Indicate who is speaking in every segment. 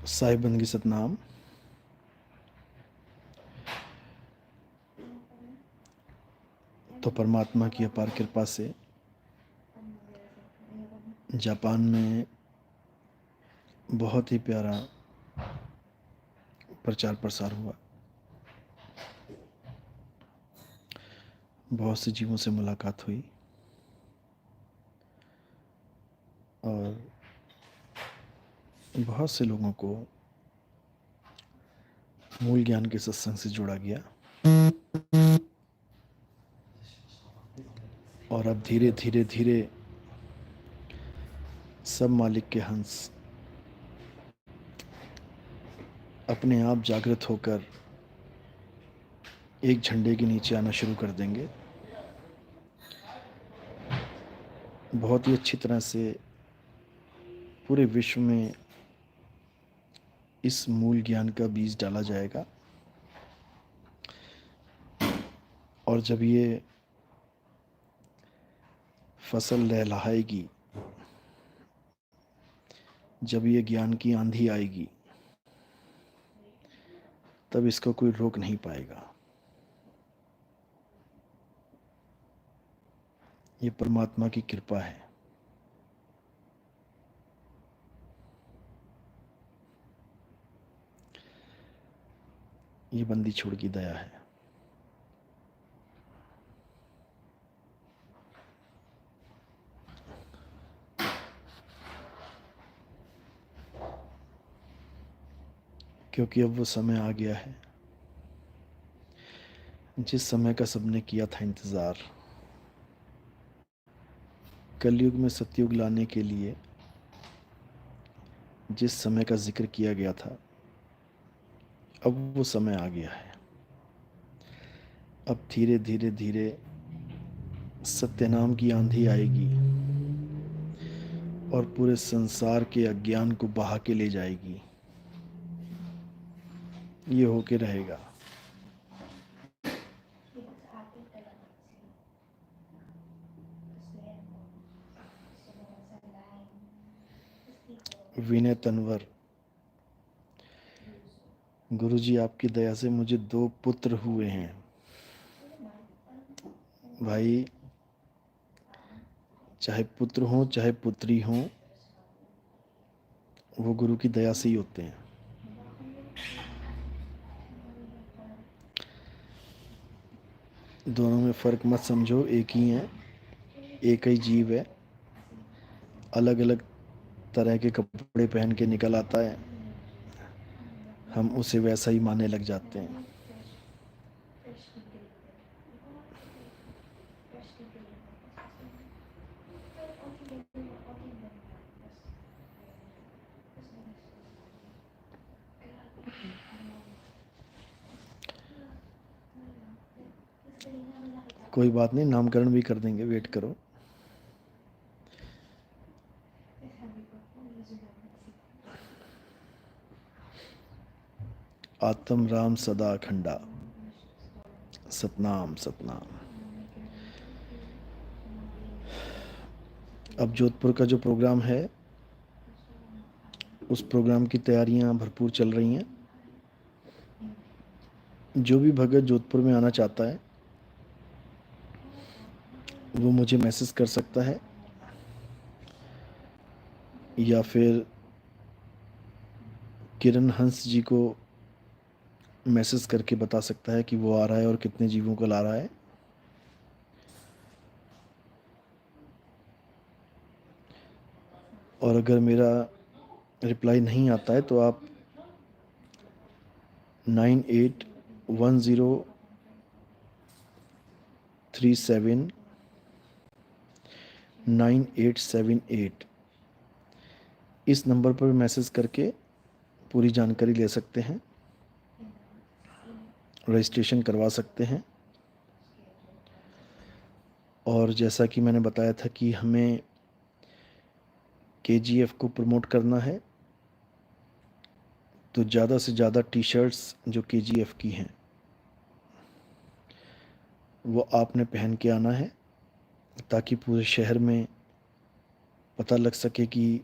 Speaker 1: साहिब बंदगी सतनाम। तो परमात्मा की अपार कृपा से जापान में बहुत ही प्यारा प्रचार प्रसार हुआ। बहुत से जीवों से मुलाकात हुई और बहुत से लोगों को मूल ज्ञान के सत्संग से जोड़ा गया। और अब धीरे धीरे धीरे सब मालिक के हंस अपने आप जागृत होकर एक झंडे के नीचे आना शुरू कर देंगे। बहुत ही अच्छी तरह से पूरे विश्व में इस मूल ज्ञान का बीज डाला जाएगा। और जब ये फसल लहलहाएगी, जब ये ज्ञान की आंधी आएगी, तब इसको कोई रोक नहीं पाएगा। ये परमात्मा की कृपा है। ये बंदी छोड़ की दया है। क्योंकि अब वो समय आ गया है जिस समय का सबने किया था इंतज़ार। कलयुग में सतयुग लाने के लिए जिस समय का जिक्र किया गया था, अब वो समय आ गया है। अब धीरे धीरे धीरे सत्यनाम की आंधी आएगी और पूरे संसार के अज्ञान को बहा के ले जाएगी। ये होके रहेगा। विनय तनवर, गुरुजी आपकी दया से मुझे 2 पुत्र हुए हैं। भाई, चाहे पुत्र हो चाहे पुत्री हो, वो गुरु की दया से ही होते हैं। दोनों में फ़र्क मत समझो, एक ही हैं, एक ही जीव है। अलग अलग तरह के कपड़े पहन के निकल आता है, हम उसे वैसा ही मानने लग जाते हैं। कोई बात नहीं, नामकरण भी कर देंगे, वेट करो। आत्म राम सदा अखंडा, सतनाम सतनाम। अब जोधपुर का जो प्रोग्राम है, उस प्रोग्राम की तैयारियां भरपूर चल रही हैं। जो भी भगत जोधपुर में आना चाहता है वो मुझे मैसेज कर सकता है या फिर किरण हंस जी को मैसेज करके बता सकता है कि वो आ रहा है और कितने जीवों को ला रहा है। और अगर मेरा रिप्लाई नहीं आता है तो आप 9810379878 इस नंबर पर मैसेज करके पूरी जानकारी ले सकते हैं, रजिस्ट्रेशन करवा सकते हैं। और जैसा कि मैंने बताया था कि हमें KGF को प्रमोट करना है, तो ज़्यादा से ज़्यादा टी-शर्ट्स जो KGF की हैं वो आपने पहन के आना है, ताकि पूरे शहर में पता लग सके कि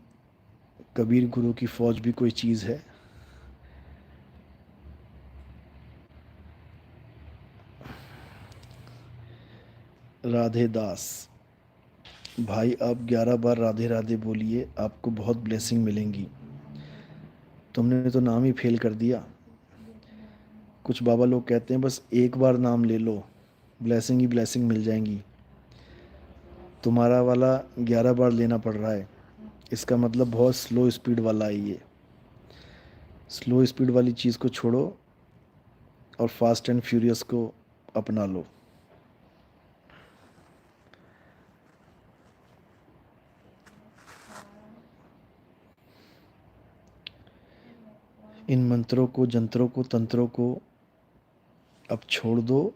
Speaker 1: कबीर गुरु की फ़ौज भी कोई चीज़ है। राधे दास। भाई आप 11 बार राधे राधे बोलिए, आपको बहुत ब्लेसिंग मिलेंगी। तुमने तो नाम ही फेल कर दिया। कुछ बाबा लोग कहते हैं बस एक बार नाम ले लो, ब्लेसिंग ही ब्लेसिंग मिल जाएंगी। तुम्हारा वाला 11 बार लेना पड़ रहा है। इसका मतलब बहुत स्लो स्पीड वाला है ये। स्लो स्पीड वाली चीज़ को छोड़ो और फास्ट एंड फ्यूरियस को अपना लो। इन मंत्रों को, जंत्रों को, तंत्रों को अब छोड़ दो।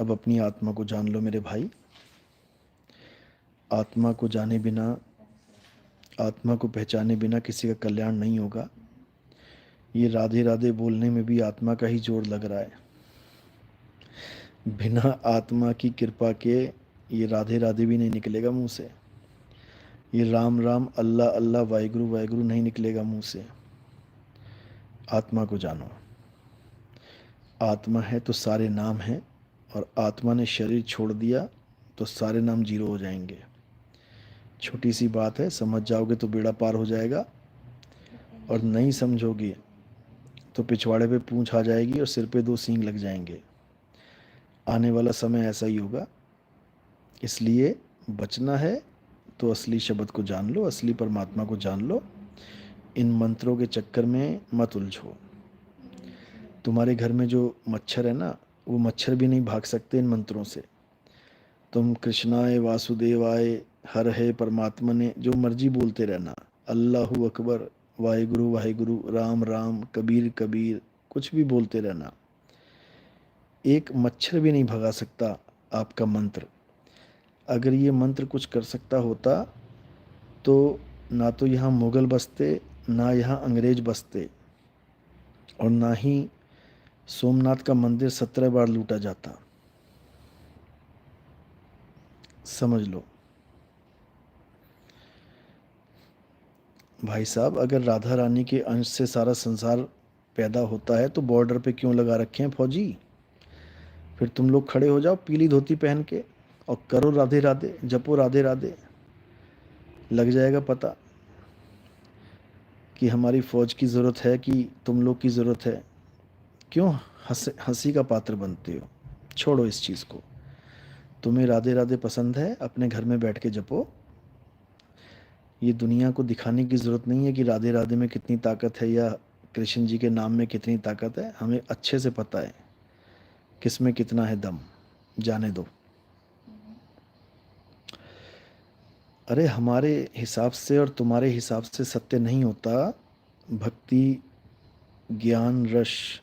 Speaker 1: अब अपनी आत्मा को जान लो मेरे भाई। आत्मा को जाने बिना, आत्मा को पहचाने बिना किसी का कल्याण नहीं होगा। ये राधे राधे बोलने में भी आत्मा का ही जोर लग रहा है। बिना आत्मा की कृपा के ये राधे राधे भी नहीं निकलेगा मुंह से। ये राम राम, अल्लाह अल्लाह, वाहिगुरु वाहिगुरु नहीं निकलेगा मुंह से। आत्मा को जानो। आत्मा है तो सारे नाम हैं, और आत्मा ने शरीर छोड़ दिया तो सारे नाम जीरो हो जाएंगे। छोटी सी बात है, समझ जाओगे तो बेड़ा पार हो जाएगा, और नहीं समझोगे तो पिछवाड़े पे पूंछ आ जाएगी और सिर पे 2 सींग लग जाएंगे। आने वाला समय ऐसा ही होगा। इसलिए बचना है तो असली शब्द को जान लो, असली परमात्मा को जान लो। इन मंत्रों के चक्कर में मत उलझो। तुम्हारे घर में जो मच्छर है ना, वो मच्छर भी नहीं भाग सकते इन मंत्रों से। तुम कृष्णाय वासुदेवाय, हर है परमात्मा ने, जो मर्जी बोलते रहना, अल्लाहू अकबर, वाहिगुरु वाहिगुरु, राम राम, कबीर कबीर, कुछ भी बोलते रहना। एक मच्छर भी नहीं भगा सकता आपका मंत्र। अगर ये मंत्र कुछ कर सकता होता तो ना तो यहाँ मुग़ल बसते, ना यहाँ अंग्रेज बसते, और ना ही सोमनाथ का मंदिर 17 बार लूटा जाता। समझ लो भाई साहब, अगर राधा रानी के अंश से सारा संसार पैदा होता है तो बॉर्डर पे क्यों लगा रखे हैं फौजी? फिर तुम लोग खड़े हो जाओ पीली धोती पहन के और करो राधे राधे, जपो राधे राधे। लग जाएगा पता कि हमारी फ़ौज की ज़रूरत है कि तुम लोग की ज़रूरत है। क्यों हंसी का पात्र बनते हो? छोड़ो इस चीज़ को। तुम्हें राधे राधे पसंद है, अपने घर में बैठ के जपो। ये दुनिया को दिखाने की ज़रूरत नहीं है कि राधे राधे में कितनी ताकत है या कृष्ण जी के नाम में कितनी ताकत है। हमें अच्छे से पता है किस में कितना है दम। जाने दो। अरे हमारे हिसाब से और तुम्हारे हिसाब से सत्य नहीं होता। भक्ति, ज्ञान, रस,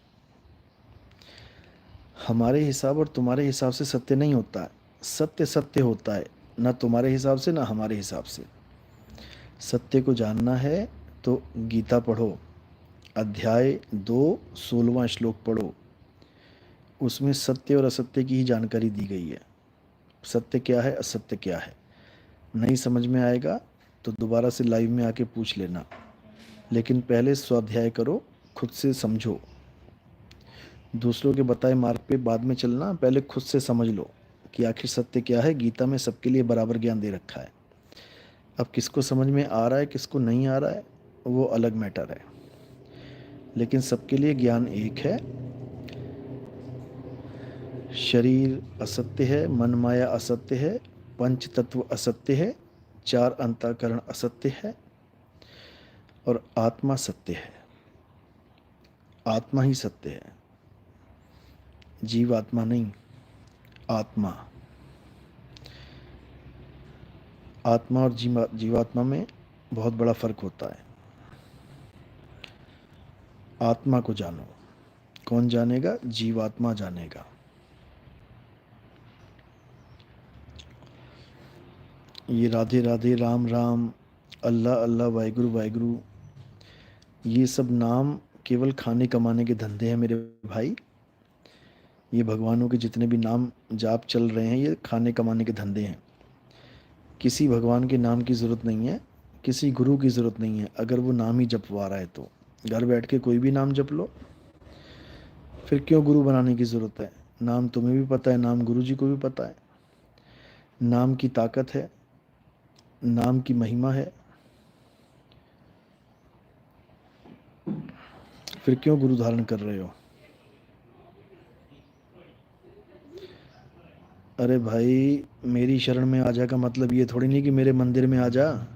Speaker 1: हमारे हिसाब और तुम्हारे हिसाब से सत्य नहीं होता है। सत्य सत्य होता है, ना तुम्हारे हिसाब से ना हमारे हिसाब से। सत्य को जानना है तो गीता पढ़ो, अध्याय 2 16वां श्लोक पढ़ो। उसमें सत्य और असत्य की ही जानकारी दी गई है। सत्य क्या है, असत्य क्या है। नहीं समझ में आएगा तो दोबारा से लाइव में आके पूछ लेना, लेकिन पहले स्वाध्याय करो, खुद से समझो। दूसरों के बताए मार्ग पे बाद में चलना, पहले खुद से समझ लो कि आखिर सत्य क्या है। गीता में सबके लिए बराबर ज्ञान दे रखा है। अब किसको समझ में आ रहा है, किसको नहीं आ रहा है, वो अलग मैटर है, लेकिन सबके लिए ज्ञान एक है। शरीर असत्य है, मन माया असत्य है, पंच तत्व असत्य है, 4 अंतःकरण असत्य है, और आत्मा सत्य है। आत्मा ही सत्य है, जीव आत्मा नहीं। आत्मा, आत्मा और जीवात्मा में बहुत बड़ा फर्क होता है। आत्मा को जानो। कौन जानेगा? जीवात्मा जानेगा। ये राधे राधे, राम राम, अल्लाह अल्लाह, वाहिगुरु वाहिगुरु, ये सब नाम केवल खाने कमाने के धंधे हैं मेरे भाई। ये भगवानों के जितने भी नाम जाप चल रहे हैं, ये खाने कमाने के धंधे हैं। किसी भगवान के नाम की ज़रूरत नहीं है, किसी गुरु की ज़रूरत नहीं है। अगर वो नाम ही जपवा रहा है तो घर बैठ के कोई भी नाम जप लो। फिर क्यों गुरु बनाने की ज़रूरत है? नाम तुम्हें भी पता है, नाम गुरु जी को भी पता है। नाम की ताकत है, नाम की महिमा है। फिर क्यों गुरु धारण कर रहे हो? अरे भाई, मेरी शरण में आ जा का मतलब ये थोड़ी नहीं कि मेरे मंदिर में आ जा।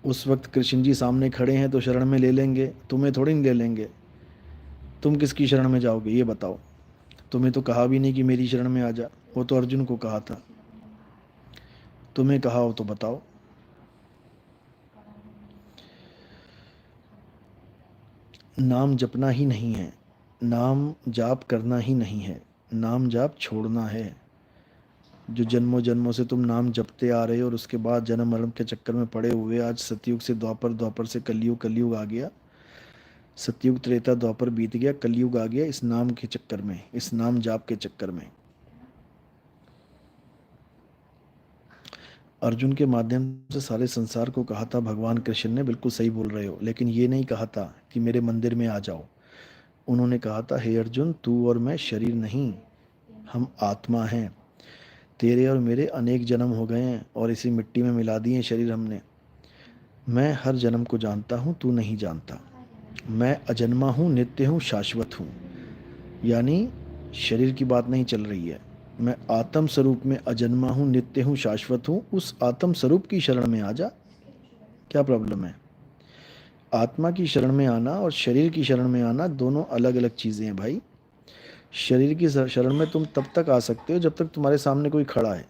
Speaker 1: उस वक्त कृष्ण जी सामने खड़े हैं तो शरण में ले लेंगे, तुम्हें थोड़ी नहीं ले लेंगे। तुम किसकी शरण में जाओगे ये बताओ? तुम्हें तो कहा भी नहीं कि मेरी शरण में आ जा, वो तो अर्जुन को कहा था। तुम्हें कहा हो तो बताओ। नाम जपना ही नहीं है, नाम जाप करना ही नहीं है, नाम जाप छोड़ना है। जो जन्मों जन्मों से तुम नाम जपते आ रहे हो और उसके बाद जन्म मरण के चक्कर में पड़े हुए, आज सतयुग से द्वापर, द्वापर से कलयुग, कलयुग आ गया, सतयुग त्रेता द्वापर बीत गया, कलयुग आ गया, इस नाम के चक्कर में, इस नाम जाप के चक्कर में। अर्जुन के माध्यम से सारे संसार को कहा था भगवान कृष्ण ने, बिल्कुल सही बोल रहे हो, लेकिन ये नहीं कहा था कि मेरे मंदिर में आ जाओ। उन्होंने कहा था, हे अर्जुन, तू और मैं शरीर नहीं, हम आत्मा हैं। तेरे और मेरे अनेक जन्म हो गए हैं और इसी मिट्टी में मिला दिए शरीर हमने। मैं हर जन्म को जानता हूँ, तू नहीं जानता। मैं अजन्मा हूँ, नित्य हूँ, शाश्वत हूँ। यानी शरीर की बात नहीं चल रही है। मैं आत्म स्वरूप में अजन्मा हूँ, नित्य हूँ, शाश्वत हूँ। उस आत्म स्वरूप की शरण में आ जा, क्या प्रॉब्लम है? आत्मा की शरण में आना और शरीर की शरण में आना दोनों अलग अलग चीज़ें हैं भाई। शरीर की शरण में तुम तब तक आ सकते हो जब तक तुम्हारे सामने कोई खड़ा है,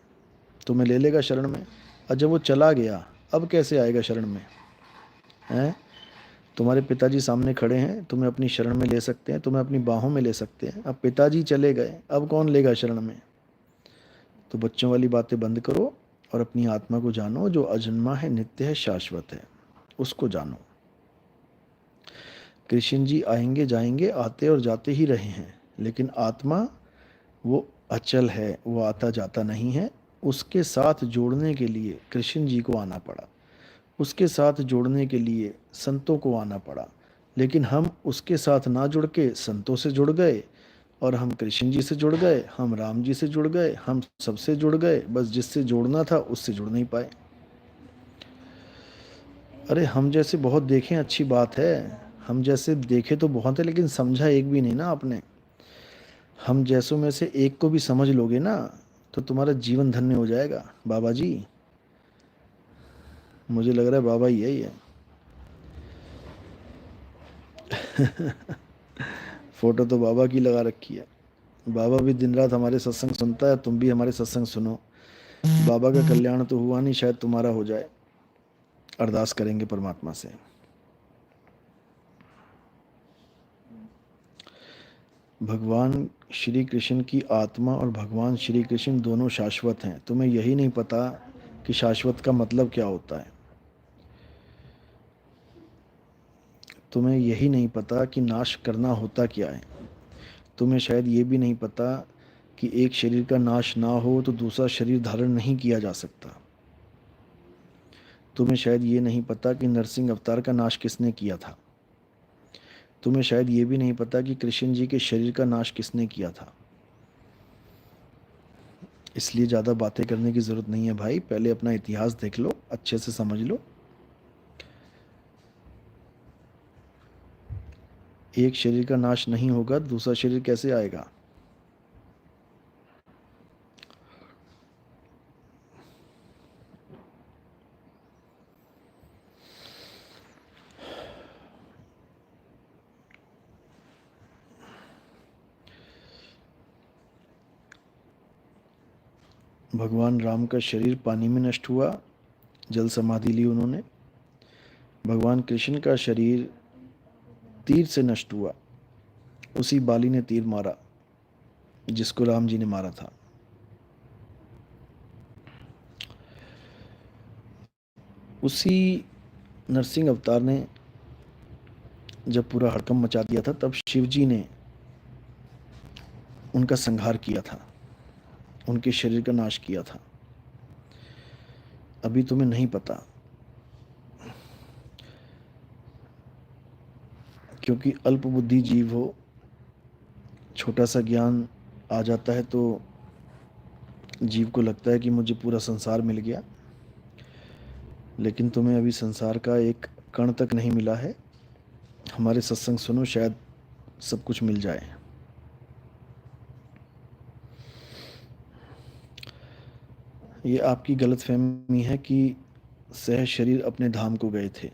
Speaker 1: तुम्हें ले लेगा शरण में। और जब वो चला गया, अब कैसे आएगा शरण में? हैं? तुम्हारे पिताजी सामने खड़े हैं, तुम्हें अपनी शरण में ले सकते हैं, तुम्हें अपनी बाहों में ले सकते हैं। अब पिताजी चले गए, अब कौन लेगा शरण में? तो बच्चों वाली बातें बंद करो और अपनी आत्मा को जानो, जो अजन्मा है, नित्य है, शाश्वत है, उसको जानो। कृष्ण जी आएंगे जाएंगे, आते और जाते ही रहे हैं, लेकिन आत्मा वो अचल है, वो आता जाता नहीं है। उसके साथ जोड़ने के लिए कृष्ण जी को आना पड़ा, उसके साथ जोड़ने के लिए संतों को आना पड़ा। लेकिन हम उसके साथ ना जुड़ के संतों से जुड़ गए, और हम कृष्ण जी से जुड़ गए, हम राम जी से जुड़ गए, हम सबसे जुड़ गए, बस जिससे जोड़ना था उससे जुड़ नहीं पाए। अरे हम जैसे बहुत देखें, अच्छी बात है, हम जैसे देखे तो बहुत है, लेकिन समझा एक भी नहीं ना आपने। हम जैसों में से एक को भी समझ लोगे ना, तो तुम्हारा जीवन धन्य हो जाएगा। बाबा जी, मुझे लग रहा है बाबा ही है ये। फोटो तो बाबा की लगा रखी है। बाबा भी दिन रात हमारे सत्संग सुनता है, तुम भी हमारे सत्संग सुनो। बाबा का कल्याण तो हुआ नहीं, शायद तुम्हारा हो जाए। अरदास करेंगे परमात्मा से। भगवान श्री कृष्ण की आत्मा और भगवान श्री कृष्ण दोनों शाश्वत हैं। तुम्हें यही नहीं पता कि शाश्वत का मतलब क्या होता है। तुम्हें यही नहीं पता कि नाश करना होता क्या है। तुम्हें शायद ये भी नहीं पता कि एक शरीर का नाश ना हो तो दूसरा शरीर धारण नहीं किया जा सकता। तुम्हें शायद ये नहीं पता कि नरसिंह अवतार का नाश किसने किया था। तुम्हें शायद ये भी नहीं पता कि कृष्ण जी के शरीर का नाश किसने किया था। इसलिए ज़्यादा बातें करने की ज़रूरत नहीं है भाई, पहले अपना इतिहास देख लो, अच्छे से समझ लो। एक शरीर का नाश नहीं होगा, दूसरा शरीर कैसे आएगा? भगवान राम का शरीर पानी में नष्ट हुआ, जल समाधि ली उन्होंने। भगवान कृष्ण का शरीर तीर से नष्ट हुआ, उसी बाली ने तीर मारा जिसको राम जी ने मारा था। उसी नरसिंह अवतार ने जब पूरा हड़कंप मचा दिया था, तब शिव जी ने उनका संहार किया था, उनके शरीर का नाश किया था। अभी तुम्हें नहीं पता, क्योंकि अल्प बुद्धि जीव हो, छोटा सा ज्ञान आ जाता है तो जीव को लगता है कि मुझे पूरा संसार मिल गया, लेकिन तुम्हें अभी संसार का एक कण तक नहीं मिला है। हमारे सत्संग सुनो, शायद सब कुछ मिल जाए। ये आपकी गलतफहमी है कि सह शरीर अपने धाम को गए थे।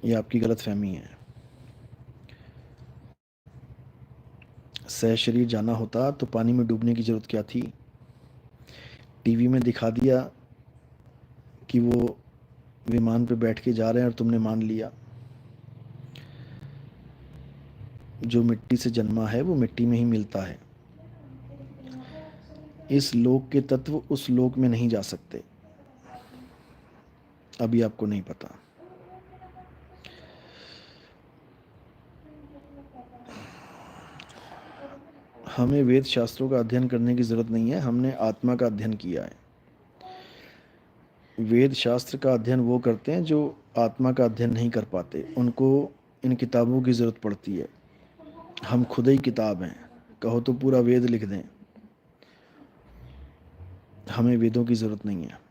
Speaker 1: ये आपकी गलतफहमी है। सह शरीर जाना होता तो पानी में डूबने की ज़रूरत क्या थी? टीवी में दिखा दिया कि वो विमान पे बैठ के जा रहे हैं और तुमने मान लिया। जो मिट्टी से जन्मा है वो मिट्टी में ही मिलता है। इस लोक के तत्व उस लोक में नहीं जा सकते। अभी आपको नहीं पता। हमें वेद शास्त्रों का अध्ययन करने की ज़रूरत नहीं है, हमने आत्मा का अध्ययन किया है। वेद शास्त्र का अध्ययन वो करते हैं जो आत्मा का अध्ययन नहीं कर पाते, उनको इन किताबों की ज़रूरत पड़ती है। हम खुद ही किताब हैं, कहो तो पूरा वेद लिख दें, हमें वेदों की ज़रूरत नहीं है।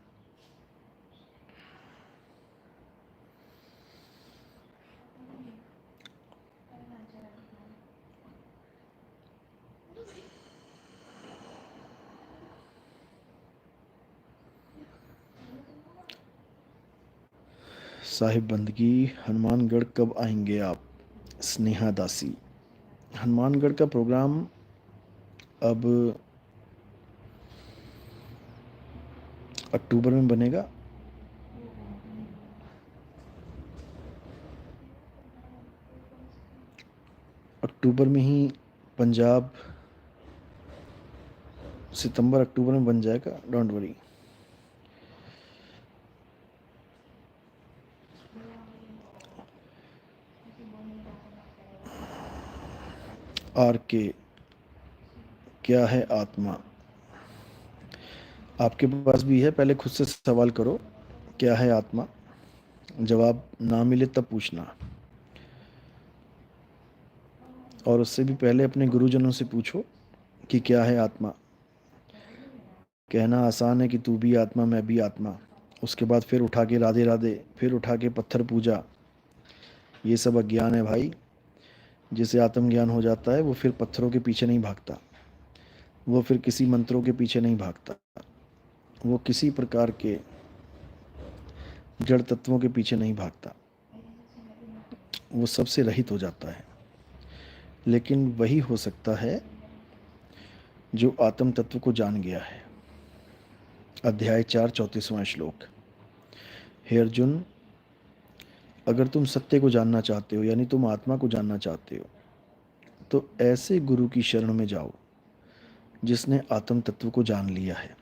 Speaker 1: साहिब बंदगी, हनुमानगढ़ कब आएंगे आप? स्नेहा दासी, हनुमानगढ़ का प्रोग्राम अब अक्टूबर में बनेगा। अक्टूबर में ही पंजाब, सितंबर अक्टूबर में बन जाएगा, डोंट वरी। आर के, क्या है आत्मा? आपके पास भी है, पहले खुद से सवाल करो, क्या है आत्मा? जवाब ना मिले तब पूछना, और उससे भी पहले अपने गुरुजनों से पूछो कि क्या है आत्मा। कहना आसान है कि तू भी आत्मा मैं भी आत्मा, उसके बाद फिर उठा के राधे राधे, फिर उठा के पत्थर पूजा, ये सब अज्ञान है भाई। जिसे आत्मज्ञान हो जाता है वो फिर पत्थरों के पीछे नहीं भागता, वो फिर किसी मंत्रों के पीछे नहीं भागता, वो किसी प्रकार के जड़ तत्वों के पीछे नहीं भागता, वो सबसे रहित हो जाता है। लेकिन वही हो सकता है जो आत्म तत्व को जान गया है। अध्याय 4 34वां श्लोक। हे अर्जुन, अगर तुम सत्य को जानना चाहते हो, यानी तुम आत्मा को जानना चाहते हो, तो ऐसे गुरु की शरण में जाओ जिसने आत्म तत्व को जान लिया है।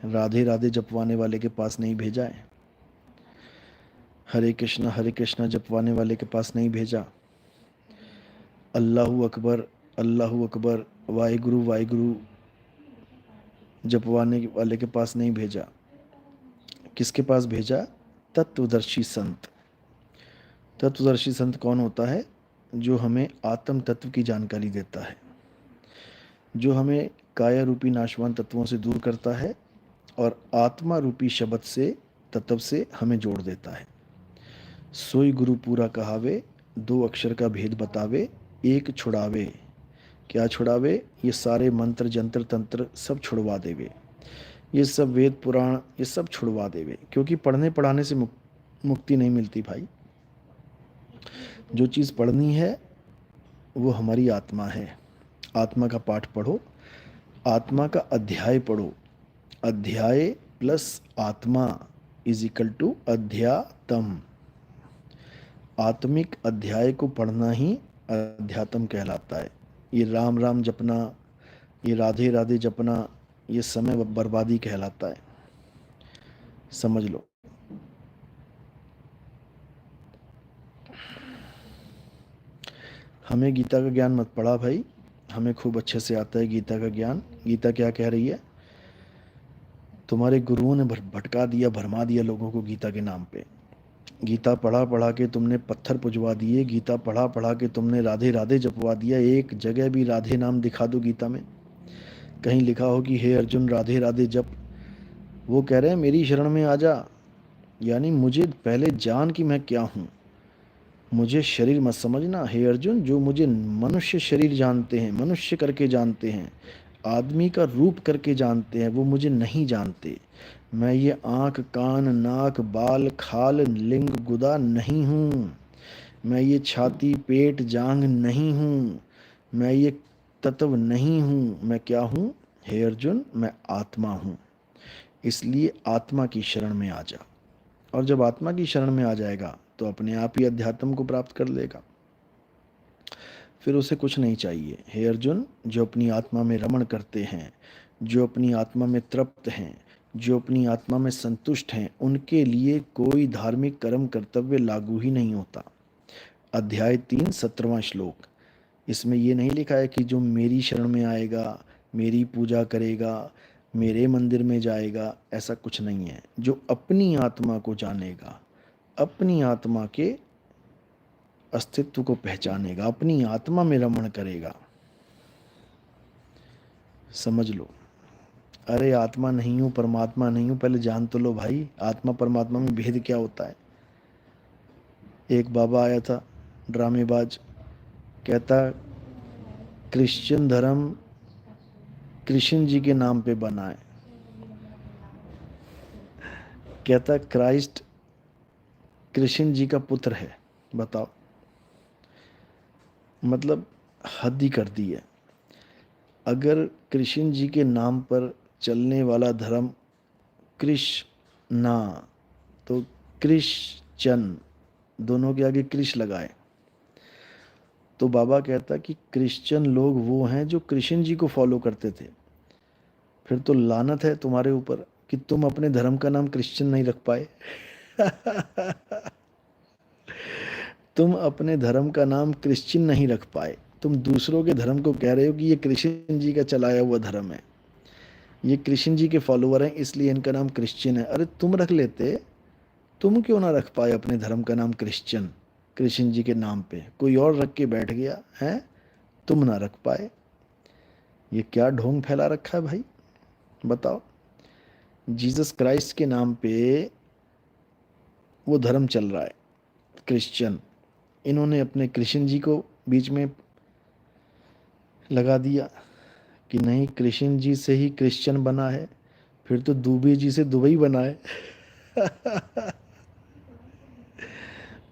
Speaker 1: राधे राधे जपवाने वाले के पास नहीं भेजा है, हरे कृष्णा जपवाने वाले के पास नहीं भेजा, अल्लाहू अकबर वाहिगुरु वाहिगुरु जपवाने वाले के पास नहीं भेजा। किसके पास भेजा? तत्वदर्शी संत। तत्वदर्शी संत कौन होता है? जो हमें आत्म तत्व की जानकारी देता है, जो हमें काया रूपी नाशवान तत्वों से दूर करता है और आत्मा रूपी शब्द से, तत्व से हमें जोड़ देता है। सोई गुरु पूरा कहावे, दो अक्षर का भेद बतावे, एक छुड़ावे। क्या छुड़ावे? ये सारे मंत्र जंत्र तंत्र सब छुड़वा देवे, ये सब वेद पुराण ये सब छुड़वा देवे। क्योंकि पढ़ने पढ़ाने से मुक्ति नहीं मिलती भाई। जो चीज़ पढ़नी है वो हमारी आत्मा है। आत्मा का पाठ पढ़ो, आत्मा का अध्याय पढ़ो। अध्याय प्लस आत्मा इज इक्वल टू अध्यात्म। आत्मिक अध्याय को पढ़ना ही अध्यात्म कहलाता है। ये राम राम जपना, ये राधे राधे जपना, ये समय बर्बादी कहलाता है, समझ लो। हमें गीता का ज्ञान मत पढ़ा भाई, हमें खूब अच्छे से आता है गीता का ज्ञान। गीता क्या कह रही है? तुम्हारे गुरुओं ने भटका दिया, भरमा दिया लोगों को गीता के नाम पे। गीता पढ़ा पढ़ा के तुमने पत्थर पुजवा दिए, गीता पढ़ा पढ़ा के तुमने राधे राधे जपवा दिया। एक जगह भी राधे नाम दिखा दो गीता में, कहीं लिखा हो कि हे अर्जुन राधे राधे जप। वो कह रहे हैं मेरी शरण में आ जा, यानी मुझे पहले जान कि मैं क्या हूँ। मुझे शरीर मत समझना हे अर्जुन। जो मुझे मनुष्य शरीर जानते हैं, मनुष्य करके जानते हैं, आदमी का रूप करके जानते हैं, वो मुझे नहीं जानते। मैं ये आँख कान नाक बाल खाल लिंग गुदा नहीं हूँ। मैं ये छाती पेट जांघ नहीं हूँ। मैं ये तत्व नहीं हूँ। मैं क्या हूँ हे अर्जुन? मैं आत्मा हूँ। इसलिए आत्मा की शरण में आ जा। और जब आत्मा की शरण में आ जाएगा तो अपने आप ही अध्यात्म को प्राप्त कर लेगा। फिर उसे कुछ नहीं चाहिए हे अर्जुन। जो अपनी आत्मा में रमण करते हैं, जो अपनी आत्मा में तृप्त हैं, जो अपनी आत्मा में संतुष्ट हैं, उनके लिए कोई धार्मिक कर्म कर्तव्य लागू ही नहीं होता। अध्याय 3 17वां श्लोक। इसमें ये नहीं लिखा है कि जो मेरी शरण में आएगा, मेरी पूजा करेगा, मेरे मंदिर में जाएगा, ऐसा कुछ नहीं है। जो अपनी आत्मा को जानेगा, अपनी आत्मा के अस्तित्व को पहचानेगा, अपनी आत्मा में रमण करेगा। समझ लो। अरे आत्मा नहीं हूँ, परमात्मा नहीं हूँ, पहले जान तो लो भाई, आत्मा परमात्मा में भेद क्या होता है। एक बाबा आया था, ड्रामेबाज, कहता क्रिश्चियन धर्म कृष्ण जी के नाम पे बना है। कहता क्राइस्ट कृष्ण जी का पुत्र है। बताओ, मतलब हद ही कर दी है। अगर कृष्ण जी के नाम पर चलने वाला धर्म कृष्णा, तो क्रिश्चन दोनों के आगे कृष लगाए, तो बाबा कहता कि क्रिश्चियन लोग वो हैं जो कृष्ण जी को फॉलो करते थे। फिर तो लानत है तुम्हारे ऊपर कि तुम अपने धर्म का नाम क्रिश्चियन नहीं रख पाए। तुम अपने धर्म का नाम क्रिश्चियन नहीं रख पाए। तुम दूसरों के धर्म को कह रहे हो कि ये कृष्ण जी का चलाया हुआ धर्म है, ये कृष्ण जी के फॉलोअर हैं इसलिए इनका नाम क्रिश्चियन है। अरे तुम रख लेते, तुम क्यों ना रख पाए अपने धर्म का नाम क्रिश्चियन? कृष्ण जी के नाम पे कोई और रख के बैठ गया है, तुम ना रख पाए। ये क्या ढोंग फैला रखा है भाई, बताओ। जीसस क्राइस्ट के नाम पे वो धर्म चल रहा है, क्रिश्चियन। इन्होंने अपने कृष्ण जी को बीच में लगा दिया कि नहीं, कृष्ण जी से ही क्रिश्चियन बना है, फिर तो दुबे जी से दुबई बना है।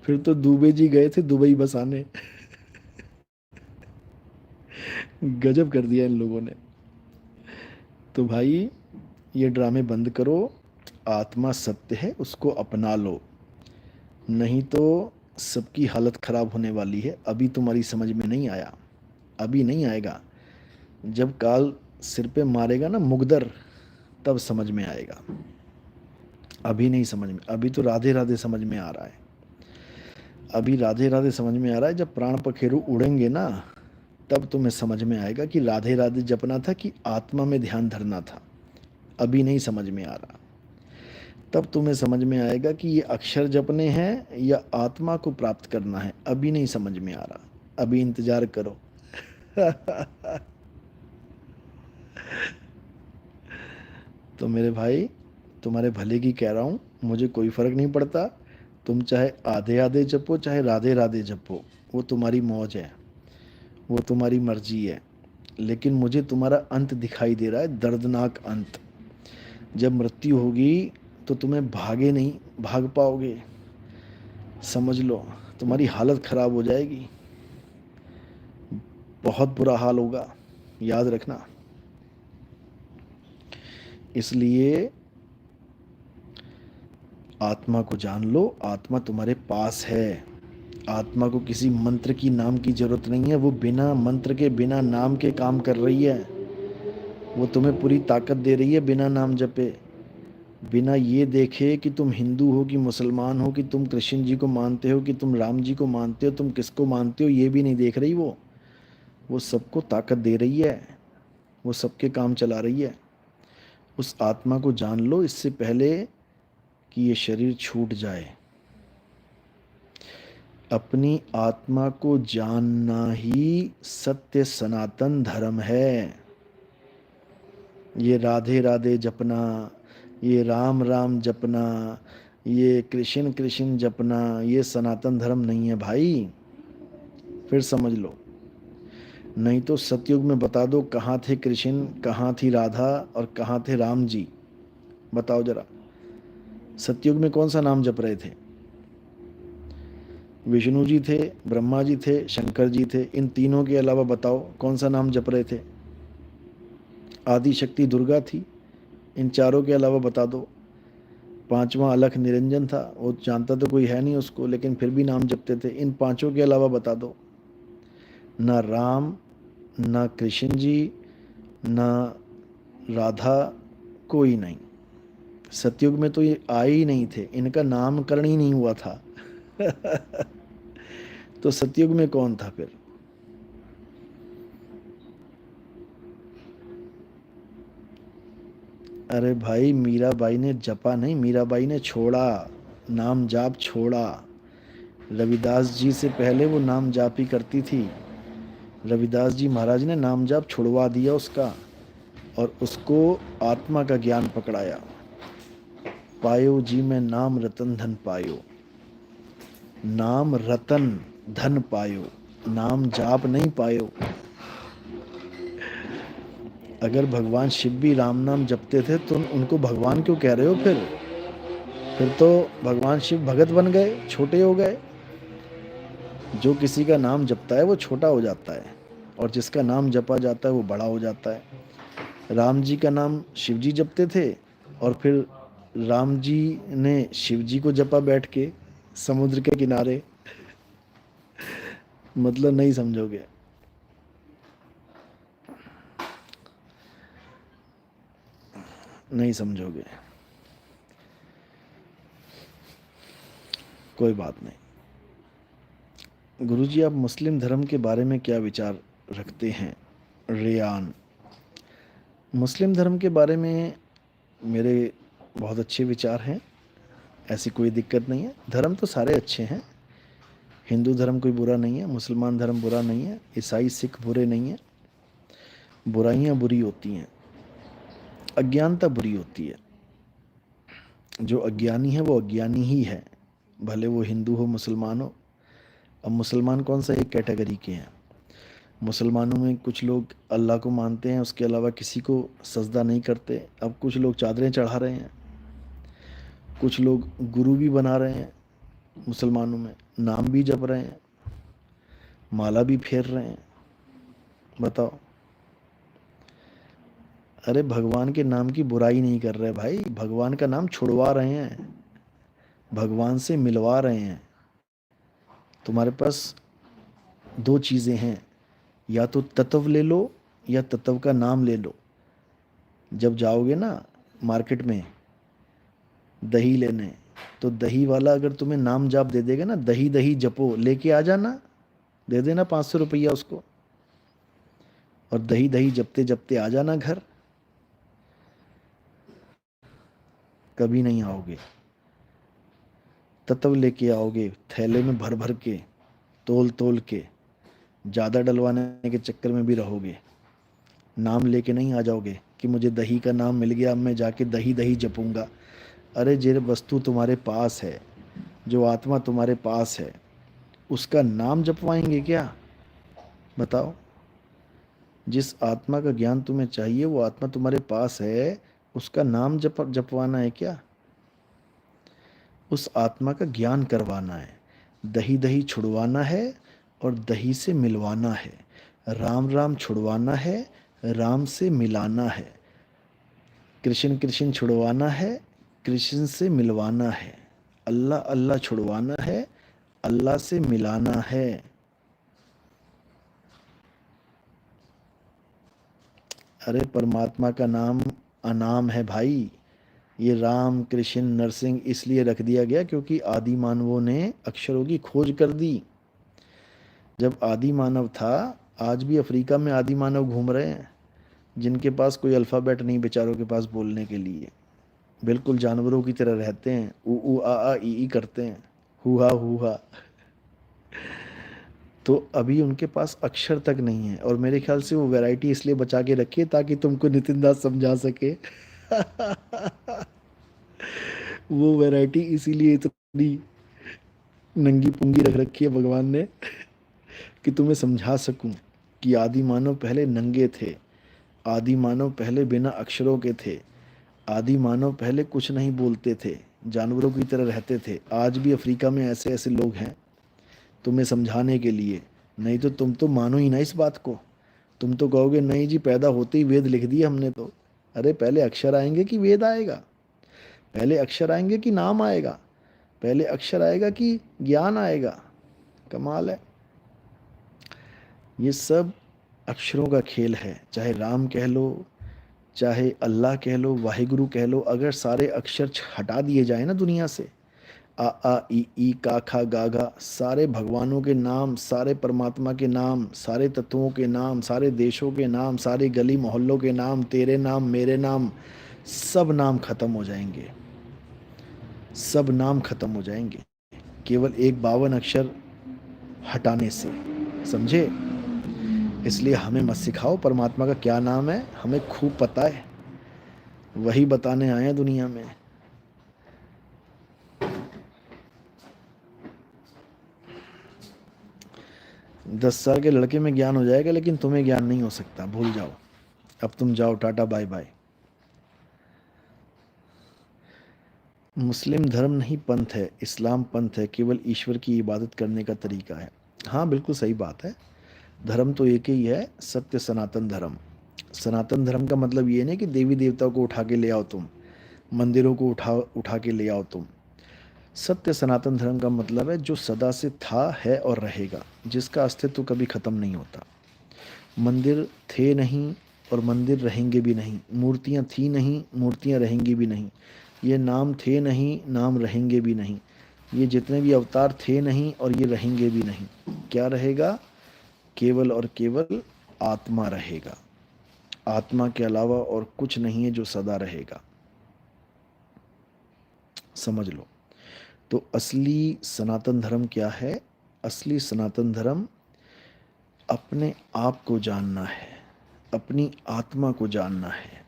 Speaker 1: फिर तो दुबे जी गए थे दुबई बसाने। गजब कर दिया इन लोगों ने। तो भाई ये ड्रामे बंद करो। आत्मा सत्य है, उसको अपना लो, नहीं तो सबकी हालत खराब होने वाली है। अभी तुम्हारी समझ में नहीं आया, अभी नहीं आएगा। जब काल सिर पे मारेगा ना मुगदर, तब समझ में आएगा। अभी नहीं समझ में। अभी तो राधे राधे समझ में आ रहा है। अभी राधे राधे समझ में आ रहा है। जब प्राण पखेरु उड़ेंगे ना, तब तुम्हें समझ में आएगा कि राधे राधे जपना था कि आत्मा में ध्यान धरना था। अभी नहीं समझ में आ रहा। तब तुम्हें समझ में आएगा कि ये अक्षर जपने हैं या आत्मा को प्राप्त करना है। अभी नहीं समझ में आ रहा, अभी इंतजार करो। तो मेरे भाई, तुम्हारे भले की कह रहा हूँ, मुझे कोई फ़र्क नहीं पड़ता। तुम चाहे आधे आधे जपो, चाहे राधे राधे जपो, वो तुम्हारी मौज है, वो तुम्हारी मर्जी है। लेकिन मुझे तुम्हारा अंत दिखाई दे रहा है, दर्दनाक अंत। जब मृत्यु होगी तो तुम्हें भागे नहीं भाग पाओगे। समझ लो, तुम्हारी हालत ख़राब हो जाएगी, बहुत बुरा हाल होगा, याद रखना। इसलिए आत्मा को जान लो, आत्मा तुम्हारे पास है। आत्मा को किसी मंत्र की नाम की जरूरत नहीं है। वो बिना मंत्र के बिना नाम के काम कर रही है। वो तुम्हें पूरी ताकत दे रही है बिना नाम जपे, बिना ये देखे कि तुम हिंदू हो कि मुसलमान हो, कि तुम कृष्ण जी को मानते हो कि तुम राम जी को मानते हो, तुम किसको मानते हो, ये भी नहीं देख रही वो सबको ताकत दे रही है, वो सबके काम चला रही है। उस आत्मा को जान लो इससे पहले कि ये शरीर छूट जाए। अपनी आत्मा को जानना ही सत्य सनातन धर्म है। ये राधे राधे जपना, ये राम राम जपना, ये कृष्ण कृष्ण जपना, ये सनातन धर्म नहीं है भाई। फिर समझ लो। नहीं तो सतयुग में बता दो कहाँ थे कृष्ण, कहाँ थी राधा और कहाँ थे राम जी। बताओ जरा, सतयुग में कौन सा नाम जप रहे थे? विष्णु जी थे, ब्रह्मा जी थे, शंकर जी थे। इन तीनों के अलावा बताओ कौन सा नाम जप रहे थे? आदि शक्ति दुर्गा थी। इन चारों के अलावा बता दो। पांचवा अलख निरंजन था, वो जानता तो कोई है नहीं उसको, लेकिन फिर भी नाम जपते थे। इन पांचों के अलावा बता दो। ना राम, ना कृष्ण जी, ना राधा, कोई नहीं। सतयुग में तो ये आए ही नहीं थे, इनका नामकरण ही नहीं हुआ था। तो सतयुग में कौन था फिर? अरे भाई, मीराबाई ने जपा नहीं, मीराबाई ने छोड़ा, नाम जाप छोड़ा। रविदास जी से पहले वो नाम जाप ही करती थी। रविदास जी महाराज ने नाम जाप छुड़वा दिया उसका, और उसको आत्मा का ज्ञान पकड़ाया। पायो जी में नाम रतन धन पायो। नाम रतन धन पायो, नाम जाप नहीं पायो। अगर भगवान शिव भी राम नाम जपते थे तो उनको भगवान क्यों कह रहे हो फिर तो भगवान शिव भगत बन गए, छोटे हो गए। जो किसी का नाम जपता है वो छोटा हो जाता है, और जिसका नाम जपा जाता है वो बड़ा हो जाता है। राम जी का नाम शिव जी जपते थे, और फिर राम जी ने शिव जी को जपा बैठ के समुद्र के किनारे। मतलब नहीं समझोगे। नहीं समझोगे, कोई बात नहीं। गुरुजी, आप मुस्लिम धर्म के बारे में क्या विचार रखते हैं? रेयान, मुस्लिम धर्म के बारे में मेरे बहुत अच्छे विचार हैं। ऐसी कोई दिक्कत नहीं है। धर्म तो सारे अच्छे हैं। हिंदू धर्म कोई बुरा नहीं है, मुसलमान धर्म बुरा नहीं है, ईसाई सिख बुरे नहीं हैं। बुराइयां बुरी होती हैं, अज्ञानता बुरी होती है। जो अज्ञानी है वो अज्ञानी ही है, भले वो हिंदू हो मुसलमान हो। अब मुसलमान कौन सा एक कैटेगरी के हैं? मुसलमानों में कुछ लोग अल्लाह को मानते हैं, उसके अलावा किसी को सजदा नहीं करते। अब कुछ लोग चादरें चढ़ा रहे हैं, कुछ लोग गुरु भी बना रहे हैं, मुसलमानों में नाम भी जप रहे हैं, माला भी फेर रहे हैं। बताओ। अरे भगवान के नाम की बुराई नहीं कर रहे भाई, भगवान का नाम छुड़वा रहे हैं, भगवान से मिलवा रहे हैं। तुम्हारे पास दो चीज़ें हैं, या तो तत्व ले लो या तत्व का नाम ले लो। जब जाओगे ना मार्केट में दही लेने, तो दही वाला अगर तुम्हें नाम जाप दे देगा ना, दही दही जपो, लेके आ जाना, दे देना 500 रुपया उसको, और दही दही जपते जपते आ जाना घर। कभी नहीं आओगे। तत्व लेके आओगे थैले में भर भर के, तोल तोल के। ज़्यादा डलवाने के चक्कर में भी रहोगे। नाम लेके नहीं आ जाओगे कि मुझे दही का नाम मिल गया, अब मैं जाके दही दही जपूंगा। अरे जे वस्तु तुम्हारे पास है, जो आत्मा तुम्हारे पास है, उसका नाम जपवाएंगे क्या? बताओ। जिस आत्मा का ज्ञान तुम्हें चाहिए वो आत्मा तुम्हारे पास है, उसका नाम जपवाना है क्या? उस आत्मा का ज्ञान करवाना है, दही दही छुड़वाना है और दही से मिलवाना है। राम राम छुड़वाना है, राम से मिलाना है। कृष्ण कृष्ण छुड़वाना है, कृष्ण से मिलवाना है। अल्लाह अल्लाह छुड़वाना है, अल्लाह से मिलाना है। अरे परमात्मा का नाम अनाम है भाई। ये राम कृष्ण नरसिंह इसलिए रख दिया गया क्योंकि आदि मानवों ने अक्षरों की खोज कर दी। जब आदि मानव था, आज भी अफ्रीका में आदि मानव घूम रहे हैं, जिनके पास कोई अल्फ़ाबेट नहीं बेचारों के पास बोलने के लिए। बिल्कुल जानवरों की तरह रहते हैं, ऊ ऊ आ ई करते हैं, हु हा। तो अभी उनके पास अक्षर तक नहीं है, और मेरे ख्याल से वो वैरायटी इसलिए बचा के रखी है ताकि तुमको नितिन दास समझा सके। वो वैरायटी इसीलिए इतनी नंगी पुंगी रख रखी है भगवान ने कि तुम्हें समझा सकूं कि आदि मानव पहले नंगे थे, आदि मानव पहले बिना अक्षरों के थे, आदि मानव पहले कुछ नहीं बोलते थे, जानवरों की तरह रहते थे। आज भी अफ्रीका में ऐसे ऐसे लोग हैं तुम्हें समझाने के लिए। नहीं तो तुम तो मानो ही ना इस बात को। तुम तो कहोगे नहीं जी, पैदा होते ही वेद लिख दिए हमने तो। अरे पहले अक्षर आएंगे कि वेद आएगा? पहले अक्षर आएंगे कि नाम आएगा? पहले अक्षर आएगा कि ज्ञान आएगा? कमाल है। ये सब अक्षरों का खेल है। चाहे राम कह लो, चाहे अल्लाह कह लो, वाहिगुरु कह लो, अगर सारे अक्षर हटा दिए जाए ना दुनिया से, आ ई का खा गा गा, सारे भगवानों के नाम, सारे परमात्मा के नाम, सारे तत्वों के नाम, सारे देशों के नाम, सारे गली मोहल्लों के नाम, तेरे नाम, मेरे नाम, सब नाम खत्म हो जाएंगे। सब नाम खत्म हो जाएंगे केवल एक 52 अक्षर हटाने से। समझे? इसलिए हमें मत सिखाओ परमात्मा का क्या नाम है, हमें खूब पता है। वही बताने आए हैं दुनिया में। 10 साल के लड़के में ज्ञान हो जाएगा, लेकिन तुम्हें ज्ञान नहीं हो सकता। भूल जाओ। अब तुम जाओ, टाटा बाय बाय। मुस्लिम धर्म नहीं पंथ है, इस्लाम पंथ है, केवल ईश्वर की इबादत करने का तरीका है। हाँ, बिल्कुल सही बात है। धर्म तो एक ही है, सत्य सनातन धर्म। सनातन धर्म का मतलब ये नहीं कि देवी देवताओं को उठा के ले आओ तुम, मंदिरों को उठा उठा के ले आओ तुम। सत्य सनातन धर्म का मतलब है जो सदा से था, है और रहेगा, जिसका अस्तित्व कभी खत्म नहीं होता। मंदिर थे नहीं और मंदिर रहेंगे भी नहीं, मूर्तियाँ थी नहीं, मूर्तियाँ रहेंगी भी नहीं, ये नाम थे नहीं, नाम रहेंगे भी नहीं, ये जितने भी अवतार थे नहीं और ये रहेंगे भी नहीं। क्या रहेगा? केवल और केवल आत्मा रहेगा। आत्मा के अलावा और कुछ नहीं है जो सदा रहेगा। समझ लो। तो असली सनातन धर्म क्या है? असली सनातन धर्म अपने आप को जानना है, अपनी आत्मा को जानना है।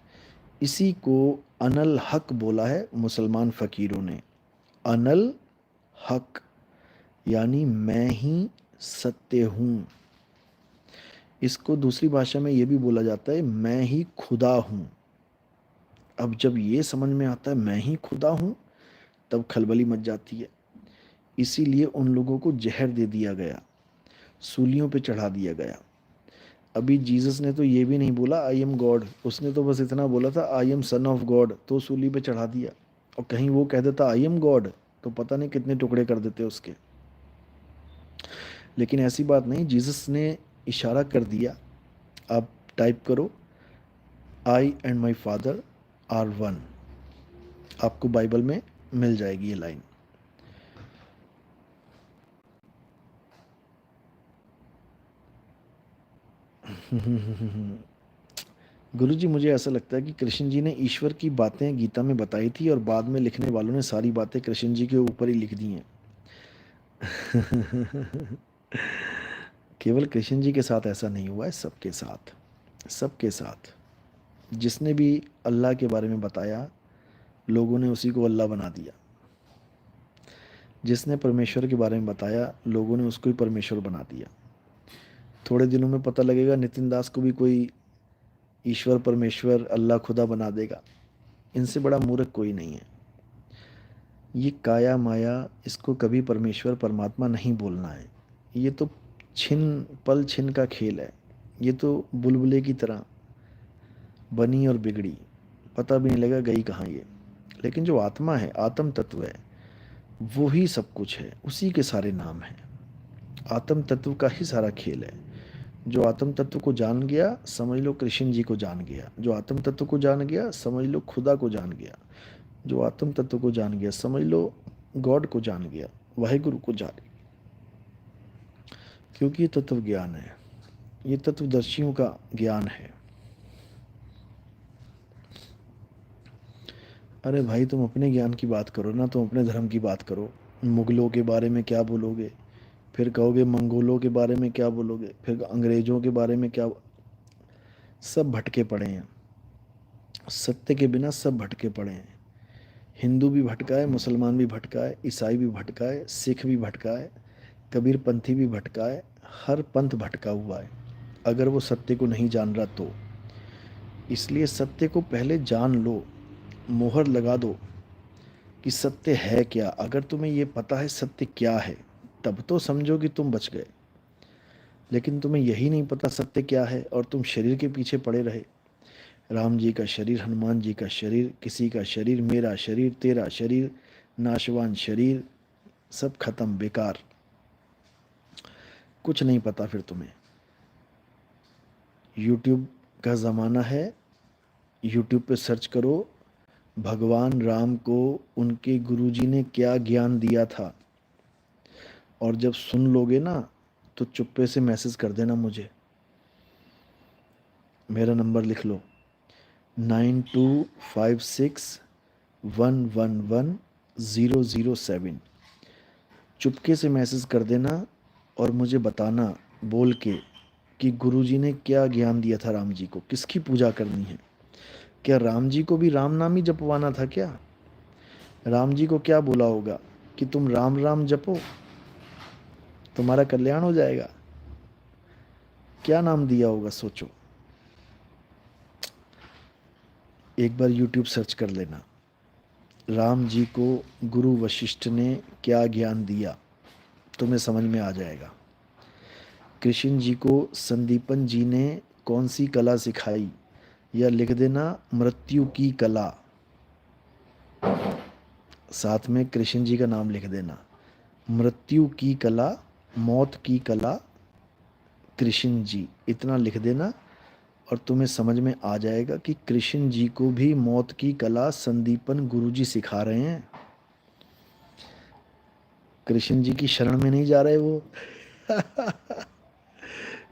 Speaker 1: इसी को अनल हक बोला है मुसलमान फ़कीरों ने। अनल हक यानी मैं ही सत्य हूँ। इसको दूसरी भाषा में ये भी बोला जाता है मैं ही खुदा हूँ। अब जब ये समझ में आता है मैं ही खुदा हूँ, तब खलबली मच जाती है। इसीलिए उन लोगों को जहर दे दिया गया, सूलियों पे चढ़ा दिया गया। अभी जीसस ने तो ये भी नहीं बोला आई एम गॉड, उसने तो बस इतना बोला था I am son of God, तो सूली पे चढ़ा दिया। और कहीं वो कह देता आई एम गॉड, तो पता नहीं कितने टुकड़े कर देते उसके। लेकिन ऐसी बात नहीं, जीसस ने इशारा कर दिया। आप टाइप करो I and my father are one, आपको बाइबल में मिल जाएगी ये लाइन। गुरु जी, मुझे ऐसा लगता है कि कृष्ण जी ने ईश्वर की बातें गीता में बताई थी और बाद में लिखने वालों ने सारी बातें कृष्ण जी के ऊपर ही लिख दी हैं। केवल कृष्ण जी के साथ ऐसा नहीं हुआ है, सबके साथ। सबके साथ जिसने भी अल्लाह के बारे में बताया, लोगों ने उसी को अल्लाह बना दिया। जिसने परमेश्वर के बारे में बताया, लोगों ने उसको ही परमेश्वर बना दिया। थोड़े दिनों में पता लगेगा नितिन दास को भी कोई ईश्वर, परमेश्वर, अल्लाह, खुदा बना देगा। इनसे बड़ा मूर्ख कोई नहीं है। ये काया माया, इसको कभी परमेश्वर परमात्मा नहीं बोलना है। ये तो छिन पल छिन का खेल है। ये तो बुलबुले की तरह बनी और बिगड़ी, पता भी नहीं लगा गई कहाँ ये। लेकिन जो आत्मा है, आत्म तत्व है, वो ही सब कुछ है, उसी के सारे नाम हैं। आत्म तत्व का ही सारा खेल है। जो आत्म तत्व को जान गया, समझ लो कृष्ण जी को जान गया। जो आत्म तत्व को जान गया, समझ लो खुदा को जान गया। जो आत्म तत्व को जान गया, समझ लो गॉड को जान गया, वाहिगुरु को जान गया। क्योंकि ये तत्व ज्ञान है, ये तत्वदर्शियों का ज्ञान है। अरे भाई, तुम अपने ज्ञान की बात करो ना, तुम अपने धर्म की बात करो। मुगलों के बारे में क्या बोलोगे? फिर कहोगे मंगोलों के बारे में क्या बोलोगे? फिर अंग्रेज़ों के बारे में क्या? सब भटके पड़े हैं। सत्य के बिना सब भटके पड़े हैं। हिंदू भी भटका है, मुसलमान भी भटका है, ईसाई भी भटका है, सिख भी भटका है, कबीर पंथी भी भटका है, हर पंथ भटका हुआ है अगर वो सत्य को नहीं जान रहा तो। इसलिए सत्य को पहले जान लो, मोहर लगा दो कि सत्य है क्या। अगर तुम्हें ये पता है सत्य क्या है, तब तो समझो कि तुम बच गए। लेकिन तुम्हें यही नहीं पता सत्य क्या है और तुम शरीर के पीछे पड़े रहे। राम जी का शरीर, हनुमान जी का शरीर, किसी का शरीर, मेरा शरीर, तेरा शरीर, नाशवान शरीर, सब खत्म, बेकार, कुछ नहीं पता फिर तुम्हें। यूट्यूब का ज़माना है, यूट्यूब पे सर्च करो भगवान राम को उनके गुरुजी ने क्या ज्ञान दिया था, और जब सुन लोगे ना तो चुप्पे से मैसेज कर देना मुझे। मेरा नंबर लिख लो, 9256111007। चुपके से मैसेज कर देना और मुझे बताना बोल के कि गुरुजी ने क्या ज्ञान दिया था राम जी को, किसकी पूजा करनी है। क्या राम जी को भी राम नाम ही जपवाना था क्या? राम जी को क्या बोला होगा कि तुम राम राम जपो, तुम्हारा कल्याण हो जाएगा? क्या नाम दिया होगा सोचो। एक बार यूट्यूब सर्च कर लेना, राम जी को गुरु वशिष्ठ ने क्या ज्ञान दिया, तुम्हें समझ में आ जाएगा। कृष्ण जी को संदीपन जी ने कौन सी कला सिखाई, या लिख देना मृत्यु की कला, साथ में कृष्ण जी का नाम लिख देना। मृत्यु की कला, मौत की कला, कृष्ण जी, इतना लिख देना और तुम्हें समझ में आ जाएगा कि कृष्ण जी को भी मौत की कला संदीपन गुरु जी सिखा रहे हैं। कृष्ण जी की शरण में नहीं जा रहे वो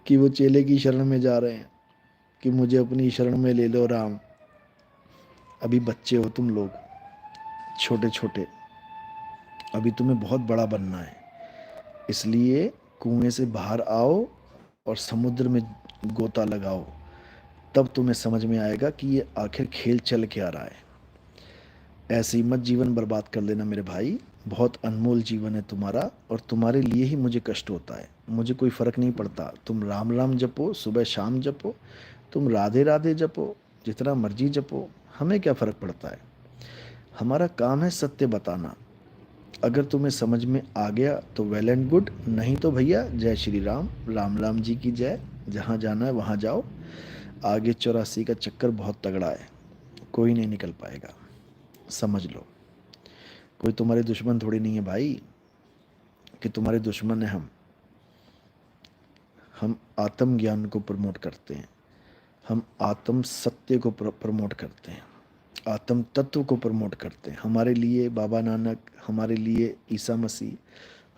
Speaker 1: कि वो चेले की शरण में जा रहे हैं कि मुझे अपनी शरण में ले लो राम। अभी बच्चे हो तुम लोग, छोटे छोटे, अभी तुम्हें बहुत बड़ा बनना है। इसलिए कुएं से बाहर आओ और समुद्र में गोता लगाओ, तब तुम्हें समझ में आएगा कि ये आखिर खेल चल क्या रहा है। ऐसे ही मत जीवन बर्बाद कर लेना मेरे भाई, बहुत अनमोल जीवन है तुम्हारा, और तुम्हारे लिए ही मुझे कष्ट होता है। मुझे कोई फ़र्क नहीं पड़ता, तुम राम राम जपो, सुबह शाम जपो, तुम राधे राधे जपो, जितना मर्जी जपो, हमें क्या फ़र्क पड़ता है। हमारा काम है सत्य बताना। अगर तुम्हें समझ में आ गया तो वेल एंड गुड, नहीं तो भैया जय श्री राम, राम राम जी की जय। जहाँ जाना है वहाँ जाओ, आगे 84 का चक्कर बहुत तगड़ा है, कोई नहीं निकल पाएगा, समझ लो। कोई तुम्हारे दुश्मन थोड़ी नहीं है भाई कि तुम्हारे दुश्मन है हम आत्म ज्ञान को प्रमोट करते हैं, हम आत्म सत्य को प्रमोट करते हैं, आत्म तत्व को प्रमोट करते हैं। हमारे लिए बाबा नानक, हमारे लिए ईसा मसीह,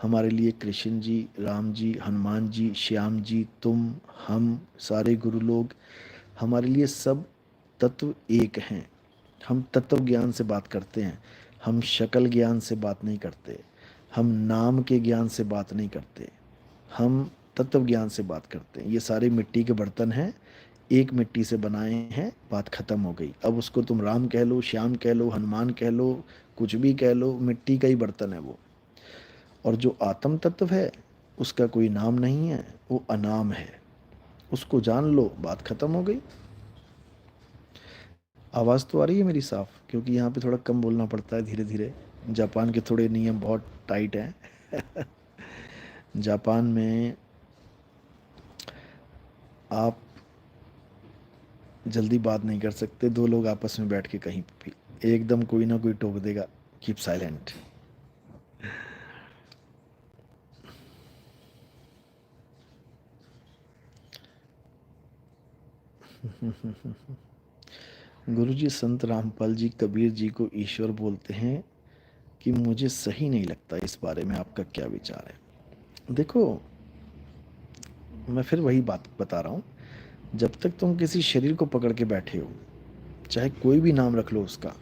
Speaker 1: हमारे लिए कृष्ण जी, राम जी, हनुमान जी, श्याम जी, तुम, हम सारे गुरु लोग, हमारे लिए सब तत्व एक हैं। हम तत्व ज्ञान से बात करते हैं, हम शकल ज्ञान से बात नहीं करते, हम नाम के ज्ञान से बात नहीं करते, हम तत्व ज्ञान से बात करते हैं। ये सारे मिट्टी के बर्तन हैं, एक मिट्टी से बनाए हैं, बात खत्म हो गई। अब उसको तुम राम कह लो, श्याम कह लो, हनुमान कह लो, कुछ भी कह लो, मिट्टी का ही बर्तन है वो। और जो आत्म तत्व है उसका कोई नाम नहीं है, वो अनाम है, उसको जान लो, बात खत्म हो गई। आवाज़ तो आ रही है मेरी साफ? क्योंकि यहाँ पे थोड़ा कम बोलना पड़ता है धीरे धीरे। जापान के थोड़े नियम बहुत टाइट हैं जापान में आप जल्दी बात नहीं कर सकते, दो लोग आपस में बैठ के कहीं भी, एकदम कोई ना कोई टोक देगा, कीप साइलेंट। गुरुजी संत रामपाल जी कबीर जी को ईश्वर बोलते हैं कि मुझे सही नहीं लगता, इस बारे में आपका क्या विचार है? देखो, मैं फिर वही बात बता रहा हूँ, जब तक तुम किसी शरीर को पकड़ के बैठे हो, चाहे कोई भी नाम रख लो उसका,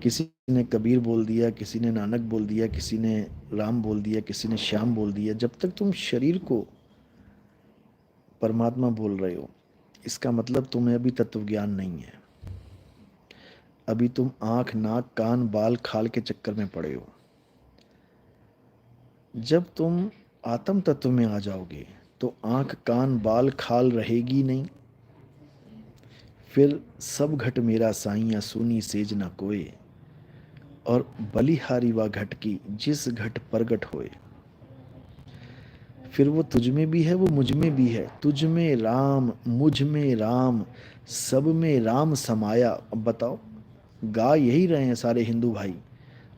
Speaker 1: किसी ने कबीर बोल दिया, किसी ने नानक बोल दिया, किसी ने राम बोल दिया, किसी ने श्याम बोल दिया, जब तक तुम शरीर को परमात्मा बोल रहे हो, इसका मतलब तुम्हें अभी तत्व ज्ञान नहीं है। अभी तुम आंख नाक कान बाल खाल के चक्कर में पड़े हो। जब तुम आत्म तत्व में आ जाओगे तो आंख कान बाल खाल रहेगी नहीं। फिर सब घट मेरा साइया सूनी सेज न कोय, और बलिहारी वा घट की जिस घट प्रगट होए। फिर वो तुझ में भी है, वो मुझ में भी है। तुझ में राम, मुझ में राम, सब में राम समाया। अब बताओ, गा यही रहे हैं सारे हिंदू भाई,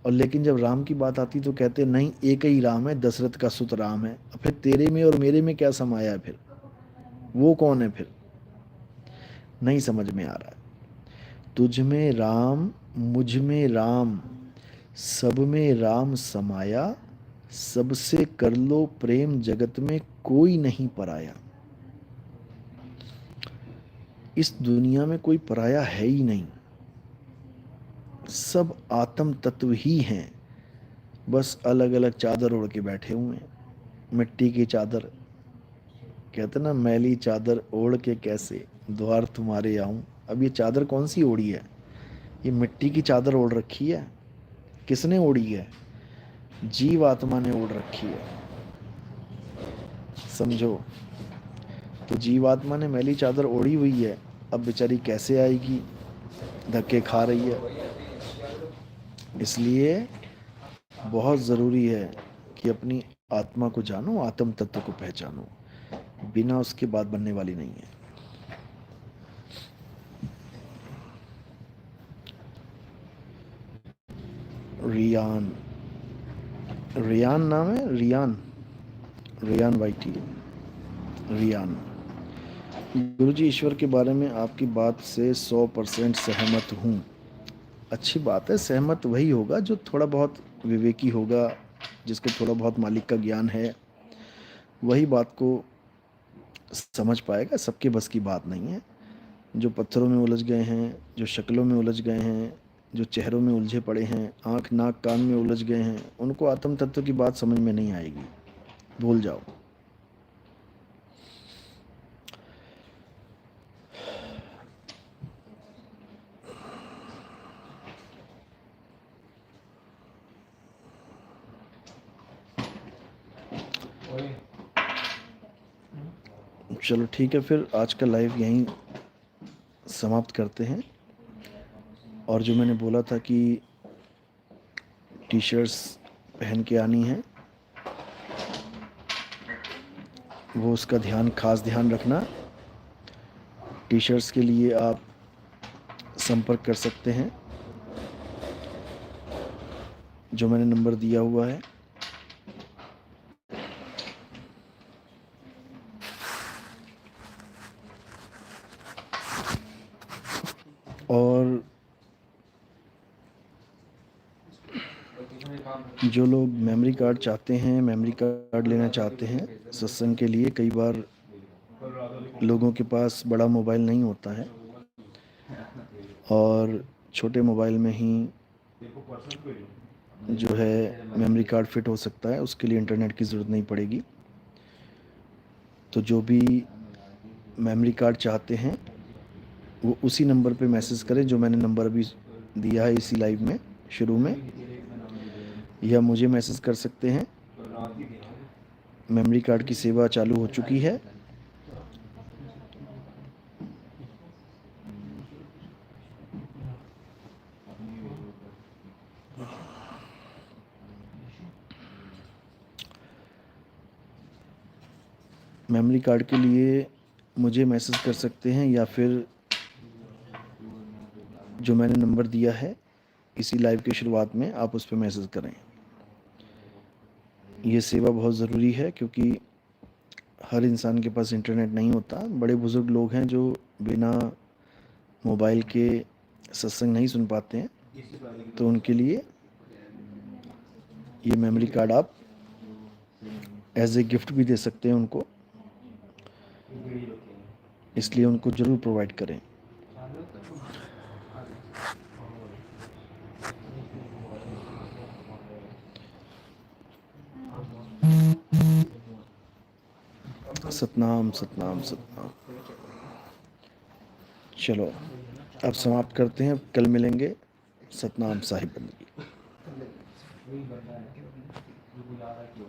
Speaker 1: और लेकिन जब राम की बात आती तो कहते नहीं एक ही राम है, दशरथ का सुत राम है। फिर तेरे में और मेरे में क्या समाया है? फिर वो कौन है? फिर नहीं समझ में आ रहा है। तुझ में राम, मुझ में राम, सब में राम समाया। सबसे कर लो प्रेम, जगत में कोई नहीं पराया। इस दुनिया में कोई पराया है ही नहीं, सब आत्म तत्व ही हैं। बस अलग अलग चादर ओढ़ के बैठे हुए हैं। मिट्टी की चादर, कहते ना, मैली चादर ओढ़ के कैसे द्वार तुम्हारे आऊं। अब ये चादर कौन सी ओढ़ी है? ये मिट्टी की चादर ओढ़ रखी है। किसने ओढ़ी है? जीव आत्मा ने ओढ़ रखी है, समझो। तो जीवात्मा ने मैली चादर ओढ़ी हुई है। अब बेचारी कैसे आएगी? धक्के खा रही है। इसलिए बहुत ज़रूरी है कि अपनी आत्मा को जानो, आत्म तत्व को पहचानो। बिना उसके बात बनने वाली नहीं है। रियान, रियान नाम है, रियान, रियान वाइटी, रियान। गुरुजी, ईश्वर के बारे में आपकी बात से 100% सहमत हूँ। अच्छी बात है, सहमत वही होगा जो थोड़ा बहुत विवेकी होगा, जिसको थोड़ा बहुत मालिक का ज्ञान है, वही बात को समझ पाएगा। सबके बस की बात नहीं है। जो पत्थरों में उलझ गए हैं, जो शक्लों में उलझ गए हैं, जो चेहरों में उलझे पड़े हैं, आँख नाक कान में उलझ गए हैं, उनको आत्म तत्व की बात समझ में नहीं आएगी। भूल जाओ। चलो ठीक है, फिर आज का लाइव यहीं समाप्त करते हैं। और जो मैंने बोला था कि टी शर्ट्स पहन के आनी है, वो उसका खास ध्यान रखना। टी शर्ट्स के लिए आप संपर्क कर सकते हैं, जो मैंने नंबर दिया हुआ है। और जो लोग मेमोरी कार्ड चाहते हैं, मेमोरी कार्ड लेना चाहते हैं सत्संग के लिए, कई बार लोगों के पास बड़ा मोबाइल नहीं होता है और छोटे मोबाइल में ही जो है मेमोरी कार्ड फिट हो सकता है, उसके लिए इंटरनेट की ज़रूरत नहीं पड़ेगी। तो जो भी मेमोरी कार्ड चाहते हैं वो उसी नंबर पे मैसेज करें जो मैंने नंबर अभी दिया है इसी लाइव में शुरू में, या मुझे मैसेज कर सकते हैं। मेमोरी कार्ड की सेवा चालू हो चुकी है। मेमोरी कार्ड के लिए मुझे मैसेज कर सकते हैं, या फिर जो मैंने नंबर दिया है इसी लाइव की शुरुआत में आप उस पर मैसेज करें। ये सेवा बहुत ज़रूरी है क्योंकि हर इंसान के पास इंटरनेट नहीं होता। बड़े बुज़ुर्ग लोग हैं जो बिना मोबाइल के सत्संग नहीं सुन पाते हैं, तो उनके लिए ये मेमोरी कार्ड आप एज ए गिफ्ट भी दे सकते हैं उनको, इसलिए उनको ज़रूर प्रोवाइड करें। सतनाम सतनाम सतनाम। चलो अब समाप्त करते हैं, कल मिलेंगे। सतनाम साहिब बंदगी।
Speaker 2: वही बंदा है जो बुला रहा है कि